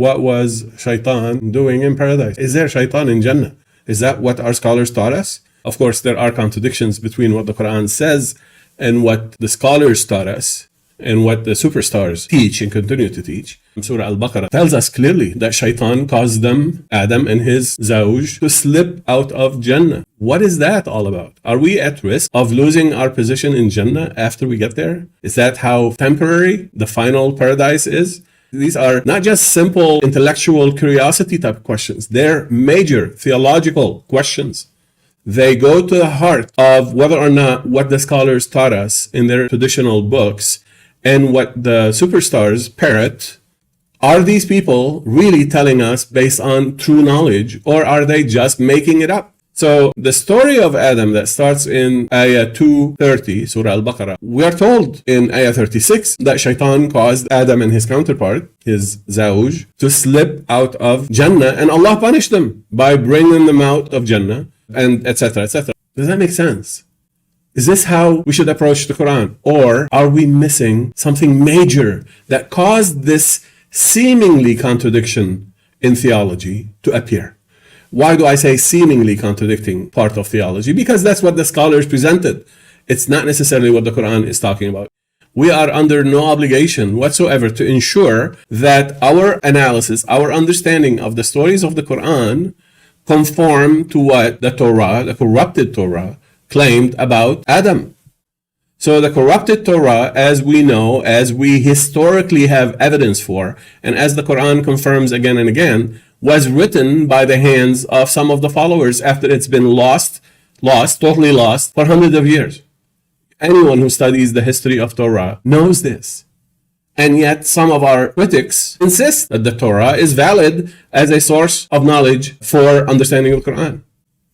what was Shaytan doing in paradise? Is there Shaytan in Jannah? Is that what our scholars taught us? Of course, there are contradictions between what the Qur'an says and what the scholars taught us and what the superstars teach and continue to teach. Surah Al-Baqarah tells us clearly that Shaytan caused them, Adam and his Zawj, to slip out of Jannah. What is that all about? Are we at risk of losing our position in Jannah after we get there? Is that how temporary the final paradise is? These are not just simple intellectual curiosity type questions. They're major theological questions. They go to the heart of whether or not what the scholars taught us in their traditional books and what the superstars parrot, are these people really telling us based on true knowledge, or are they just making it up? So the story of Adam that starts in Ayah 230, Surah Al-Baqarah, we are told in Ayah 36 that Shaitan caused Adam and his counterpart, his Zawj, to slip out of Jannah, and Allah punished them by bringing them out of Jannah, and etc., etc. Does that make sense? Is this how we should approach the Quran? Or are we missing something major that caused this seemingly contradiction in theology to appear? Why do I say seemingly contradicting part of theology? Because that's what the scholars presented. It's not necessarily what the Quran is talking about. We are under no obligation whatsoever to ensure that our analysis, our understanding of the stories of the Quran conform to what the Torah, the corrupted Torah, claimed about Adam. So the corrupted Torah, as we know, as we historically have evidence for, and as the Quran confirms again and again, was written by the hands of some of the followers after it's been totally lost for hundreds of years. Anyone who studies the history of Torah knows this. And yet some of our critics insist that the Torah is valid as a source of knowledge for understanding the Quran.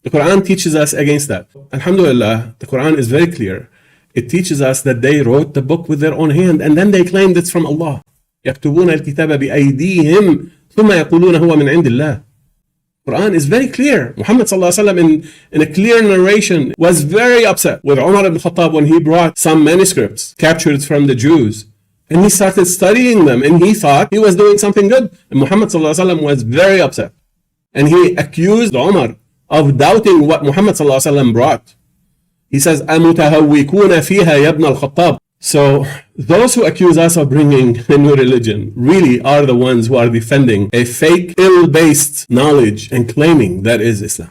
The Quran teaches us against that. Alhamdulillah, the Quran is very clear. It teaches us that they wrote the book with their own hand and then they claimed it's from Allah. يكتبون الكتاب بأيديهم ثم يقولون هو من عند الله. Quran is very clear. Muhammad sallallahu alaihi wasallam in a clear narration was very upset with Umar ibn Khattab when he brought some manuscripts captured from the Jews. And he started studying them and he thought he was doing something good. And Muhammad sallallahu alaihi wasallam was very upset. And he accused Umar of doubting what Muhammad sallallahu alaihi wasallam brought. He says, أَمُتَهَوِّكُونَ فِيهَا يَبْنَ الْخَطَّابِ. So those who accuse us of bringing a new religion really are the ones who are defending a fake, ill-based knowledge and claiming that is Islam.